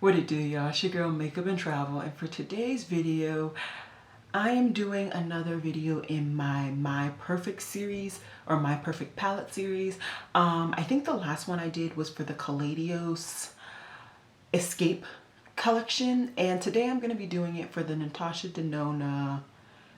What it do, y'all? It's your girl Makeup and Travel, and for today's video I am doing another video in my perfect series, or my perfect palette series. I think the last one I did was for the Caladios Escape collection, and today I'm going to be doing it for the Natasha Denona,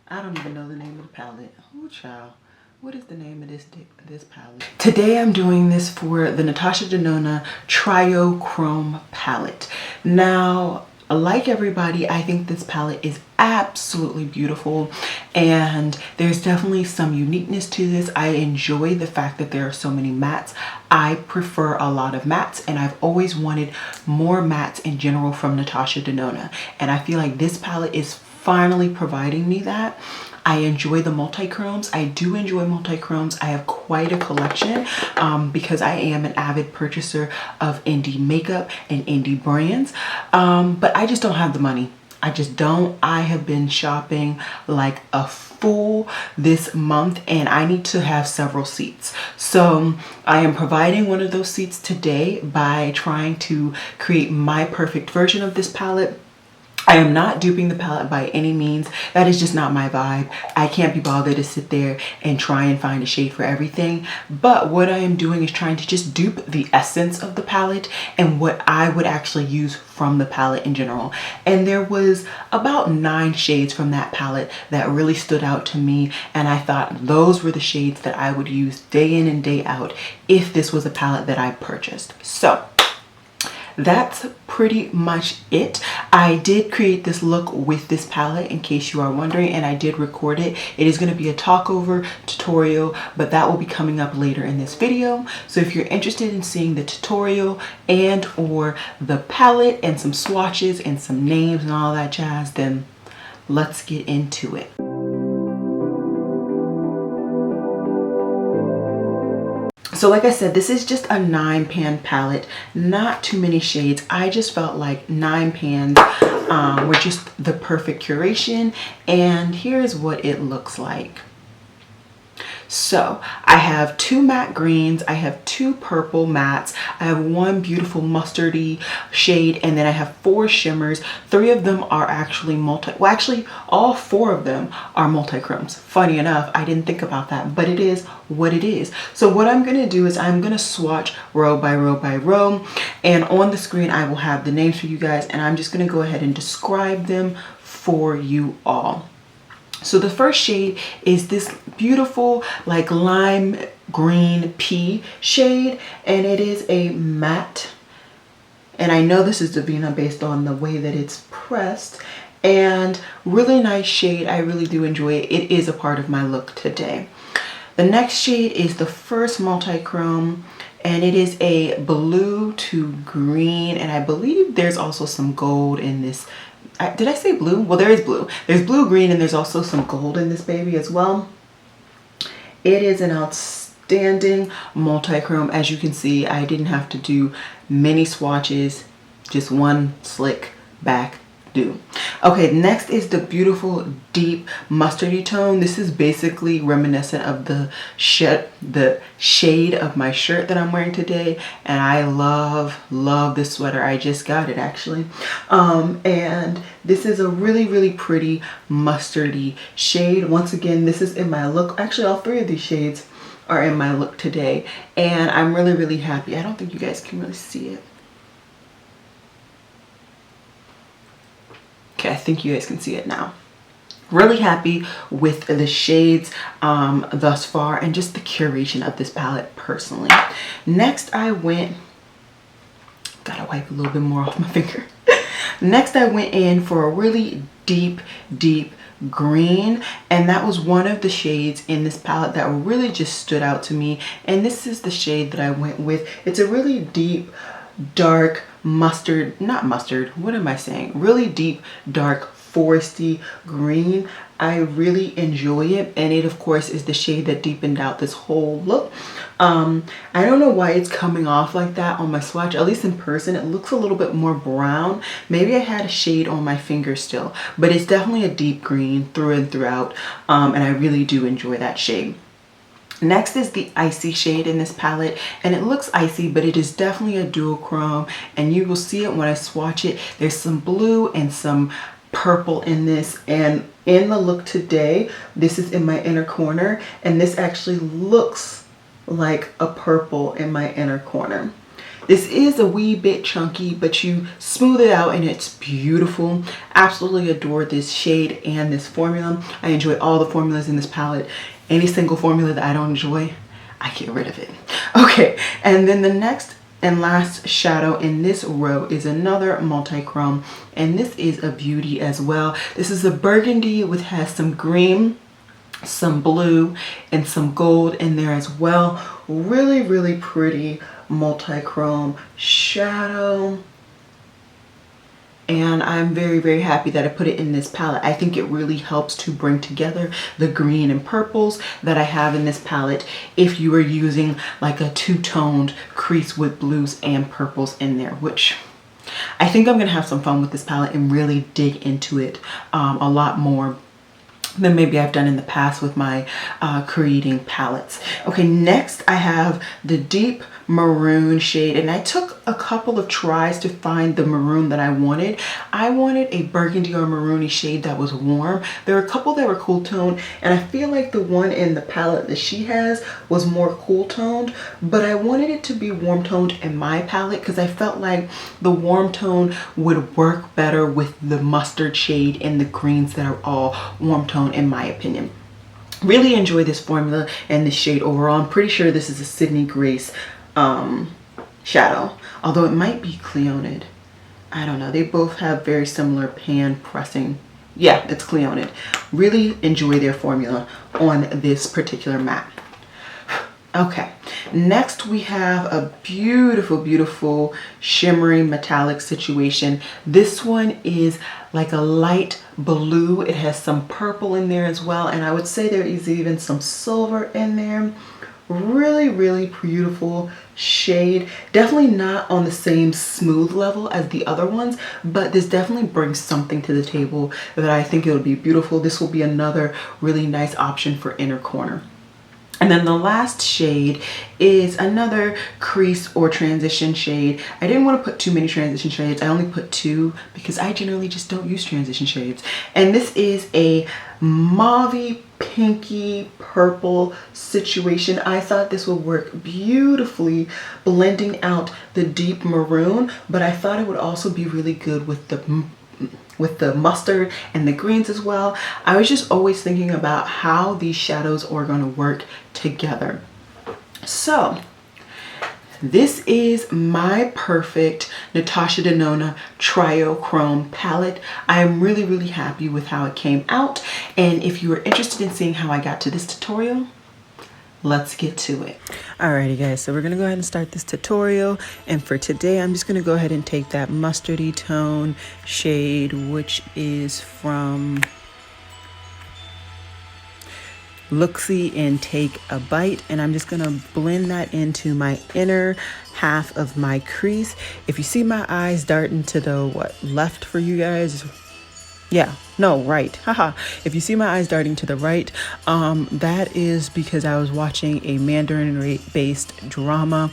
I don't even know the name of the palette. Oh child, what is the name of this palette? Today I'm doing this for the Natasha Denona Triochrome Palette. Now, like everybody, I think this palette is absolutely beautiful, and there's definitely some uniqueness to this. I enjoy the fact that there are so many mattes. I prefer a lot of mattes, and I've always wanted more mattes in general from Natasha Denona, and I feel like this palette is finally providing me that. I enjoy the multi-chromes. I do enjoy multi-chromes. I have quite a collection because I am an avid purchaser of indie makeup and indie brands, but I just don't have the money. I just don't. I have been shopping like a fool this month, and I need to have several seats. So I am providing one of those seats today by trying to create my perfect version of this palette. I am not duping the palette by any means. That is just not my vibe. I can't be bothered to sit there and try and find a shade for everything. But what I am doing is trying to just dupe the essence of the palette and what I would actually use from the palette in general. And there was about 9 shades from that palette that really stood out to me, and I thought those were the shades that I would use day in and day out if this was a palette that I purchased. So that's pretty much it. I did create this look with this palette, in case you are wondering, and I did record it. It is going to be a talk over tutorial, but that will be coming up later in this video. So if you're interested in seeing the tutorial and or the palette and some swatches and some names and all that jazz, then let's get into it. So like I said, this is just a 9-pan palette, not too many shades. I just felt like 9 pans were just the perfect curation, and here's what it looks like. So I have 2 matte greens, I have 2 purple mattes, I have 1 beautiful mustardy shade, and then I have 4 shimmers. 3 of them are actually all 4 of them are multi-chromes. Funny enough, I didn't think about that, but it is what it is. So what I'm going to do is I'm going to swatch row by row by row, and on the screen I will have the names for you guys, and I'm just going to go ahead and describe them for you all. So the first shade is this beautiful like lime green pea shade, and it is a matte, and I know this is Devinah based on the way that it's pressed, and really nice shade. I really do enjoy it. It is a part of my look today. The next shade is the first multi-chrome, and it is a blue to green, and I believe there's also some gold in this. Did I say blue? Well, there is blue. There's blue, green, and there's also some gold in this baby as well. It is an outstanding multi-chrome. As you can see, I didn't have to do many swatches, just one slick back do. Okay, next is the beautiful deep mustardy tone. This is basically reminiscent of the shade of my shirt that I'm wearing today, and I love this sweater. I just got it actually, and this is a really pretty mustardy shade. Once again, this is in my look. Actually, all 3 of these shades are in my look today, and I'm really happy. I don't think you guys can really see it. Okay, I think you guys can see it now. Really happy with the shades thus far, and just the curation of this palette personally. Next I went, gotta wipe a little bit more off my finger. Next I went in for a really deep green, and that was one of the shades in this palette that really just stood out to me, and this is the shade that I went with. It's a really deep dark mustard, not mustard, what am I saying? Really deep, dark, foresty green. I really enjoy it, and it of course is the shade that deepened out this whole look. I don't know why it's coming off like that on my swatch. At least in person, it looks a little bit more brown. Maybe I had a shade on my finger still, but it's definitely a deep green through and throughout, and I really do enjoy that shade. Next is the Icy shade in this palette, and it looks icy, but it is definitely a duochrome, and you will see it when I swatch it. There's some blue and some purple in this, and in the look today, this is in my inner corner, and this actually looks like a purple in my inner corner. This is a wee bit chunky, but you smooth it out and it's beautiful. Absolutely adore this shade and this formula. I enjoy all the formulas in this palette. Any single formula that I don't enjoy, I get rid of it. Okay, and then the next and last shadow in this row is another multi-chrome, and this is a beauty as well. This is a burgundy which has some green, some blue, and some gold in there as well. Really, really pretty multi-chrome shadow. And I'm very, very happy that I put it in this palette. I think it really helps to bring together the green and purples that I have in this palette if you are using like a two-toned crease with blues and purples in there, which I think I'm gonna have some fun with this palette and really dig into it a lot more than maybe I've done in the past with my creating palettes. Okay, next I have the deep maroon shade, and I took a couple of tries to find the maroon that I wanted. I wanted a burgundy or maroony shade that was warm. There were a couple that were cool toned, and I feel like the one in the palette that she has was more cool toned, but I wanted it to be warm toned in my palette because I felt like the warm tone would work better with the mustard shade and the greens that are all warm toned in my opinion. Really enjoy this formula and this shade overall. I'm pretty sure this is a Sydney Grace shadow, although it might be Cleonid. I don't know. They both have very similar pan pressing. Yeah, it's Cleonid. Really enjoy their formula on this particular matte. Okay, next we have a beautiful, beautiful shimmery metallic situation. This one is like a light blue. It has some purple in there as well, and I would say there is even some silver in there. Really, really beautiful shade. Definitely not on the same smooth level as the other ones, but this definitely brings something to the table that I think it'll be beautiful. This will be another really nice option for inner corner. And then the last shade is another crease or transition shade. I didn't want to put too many transition shades. I only put 2 because I generally just don't use transition shades. And this is a mauvey, pinky, purple situation. I thought this would work beautifully blending out the deep maroon, but I thought it would also be really good with the mustard and the greens as well. I was just always thinking about how these shadows are going to work together. So this is my perfect Natasha Denona Triochrome Palette. I'm really, really happy with how it came out. And if you are interested in seeing how I got to this tutorial, let's get to it. Alrighty guys, so we're gonna go ahead and start this tutorial, and for today I'm just gonna go ahead and take that mustardy tone shade, which is from Looxi, and take a bite, and I'm just gonna blend that into my inner half of my crease. If you see my eyes darting to the left for you guys, yeah, no, right, haha. If you see my eyes darting to the right, that is because I was watching a Mandarin-based drama.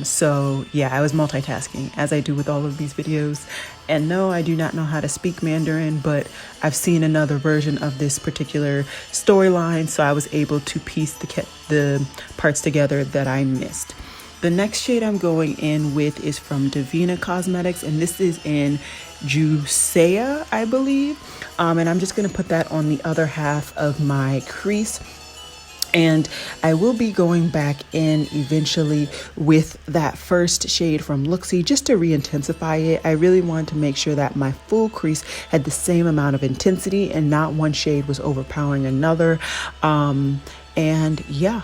So yeah, I was multitasking, as I do with all of these videos. And no, I do not know how to speak Mandarin, but I've seen another version of this particular storyline, so I was able to piece the parts together that I missed. The next shade I'm going in with is from Devinah Cosmetics, and this is in Juncea, I believe. And I'm just going to put that on the other half of my crease. And I will be going back in eventually with that first shade from Looxi just to re-intensify it. I really wanted to make sure that my full crease had the same amount of intensity and not one shade was overpowering another. And yeah.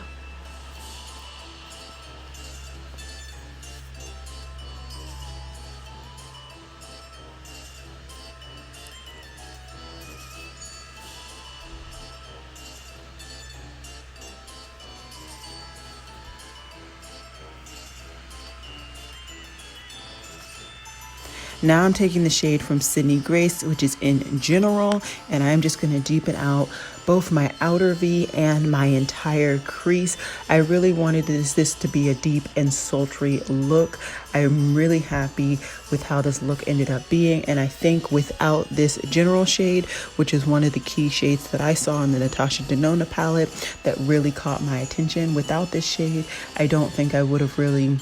Now I'm taking the shade from Sydney Grace, which is in General, and I'm just going to deepen out both my outer V and my entire crease. I really wanted this to be a deep and sultry look. I'm really happy with how this look ended up being, and I think without this General shade, which is one of the key shades that I saw in the Natasha Denona palette that really caught my attention, without this shade, I don't think I would have really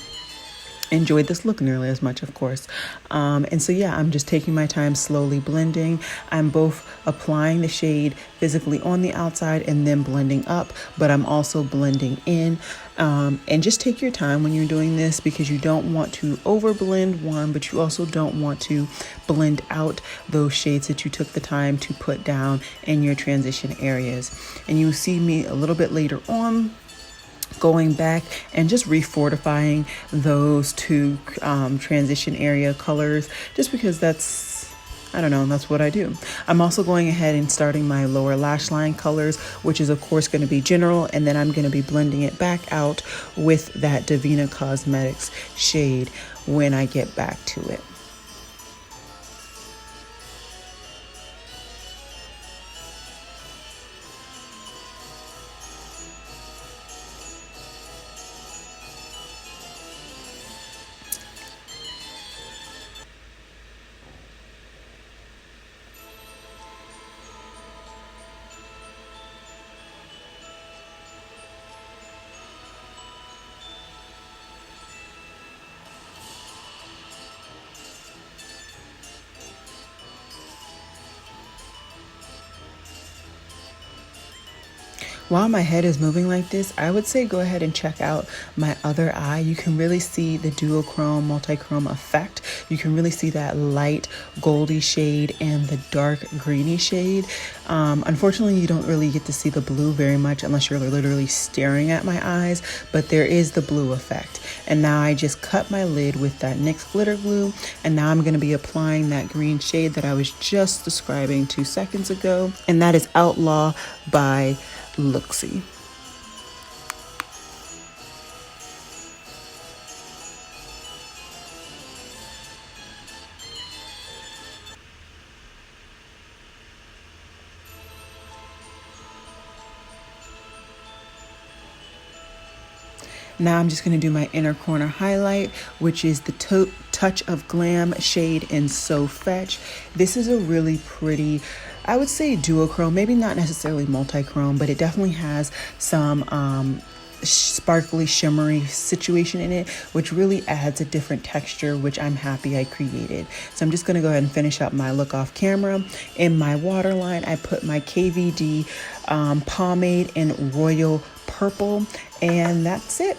enjoyed this look nearly as much, of course. And so yeah, I'm just taking my time slowly blending. I'm both applying the shade physically on the outside and then blending up, but I'm also blending in. And just take your time when you're doing this, because you don't want to over blend one, but you also don't want to blend out those shades that you took the time to put down in your transition areas. And you will see me a little bit later on going back and just refortifying those two transition area colors, just because that's, I don't know, that's what I do. I'm also going ahead and starting my lower lash line colors, which is of course going to be General, and then I'm going to be blending it back out with that Devinah Cosmetics shade when I get back to it. While my head is moving like this, I would say go ahead and check out my other eye. You can really see the duochrome, multi-chrome effect. You can really see that light goldy shade and the dark greeny shade. Unfortunately, you don't really get to see the blue very much unless you're literally staring at my eyes, but there is the blue effect. And now I just cut my lid with that NYX glitter glue, and now I'm going to be applying that green shade that I was just describing 2 seconds ago, and that is Outlaw by Looxi. Now I'm just going to do my inner corner highlight, which is the Touch of Glam shade in So Fetch. This is a really pretty, I would say duochrome, maybe not necessarily multi-chrome, but it definitely has some sparkly shimmery situation in it, which really adds a different texture, which I'm happy I created. So I'm just going to go ahead and finish up my look off camera. In my waterline, I put my KVD pomade in Royal Purple, and that's it.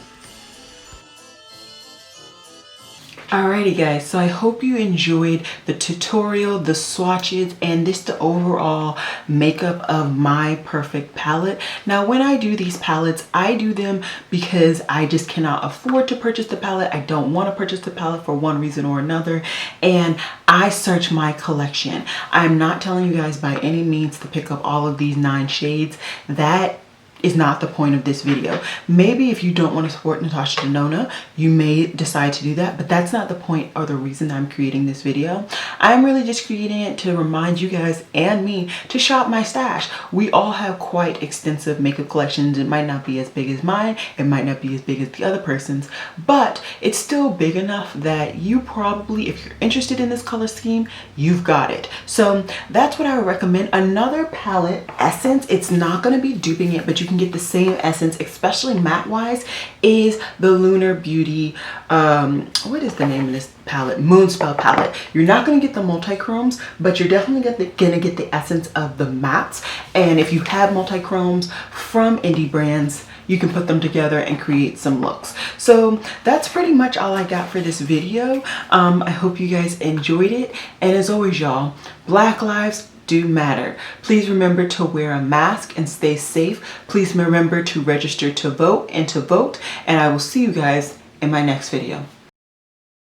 Alrighty guys, so I hope you enjoyed the tutorial, the swatches, and this the overall makeup of my perfect palette. Now when I do these palettes, I do them because I just cannot afford to purchase the palette. I don't want to purchase the palette for one reason or another, and I search my collection. I'm not telling you guys by any means to pick up all of these 9 shades. That is not the point of this video. Maybe if you don't want to support Natasha Denona, you may decide to do that, but that's not the point or the reason I'm creating this video. I'm really just creating it to remind you guys and me to shop my stash. We all have quite extensive makeup collections. It might not be as big as mine, it might not be as big as the other person's, but it's still big enough that you probably, if you're interested in this color scheme, you've got it. So that's what I would recommend. Another palette, Essence, it's not going to be duping it, but you can get the same essence, especially matte wise, is the Lunar Beauty, what is the name of this palette? Moonspell palette. You're not going to get the multi-chromes, but you're definitely gonna get the essence of the mattes. And if you have multi-chromes from indie brands, you can put them together and create some looks. So that's pretty much all I got for this video. I hope you guys enjoyed it, and as always, y'all, Black lives do matter. Please remember to wear a mask and stay safe. Please remember to register to vote and I will see you guys in my next video.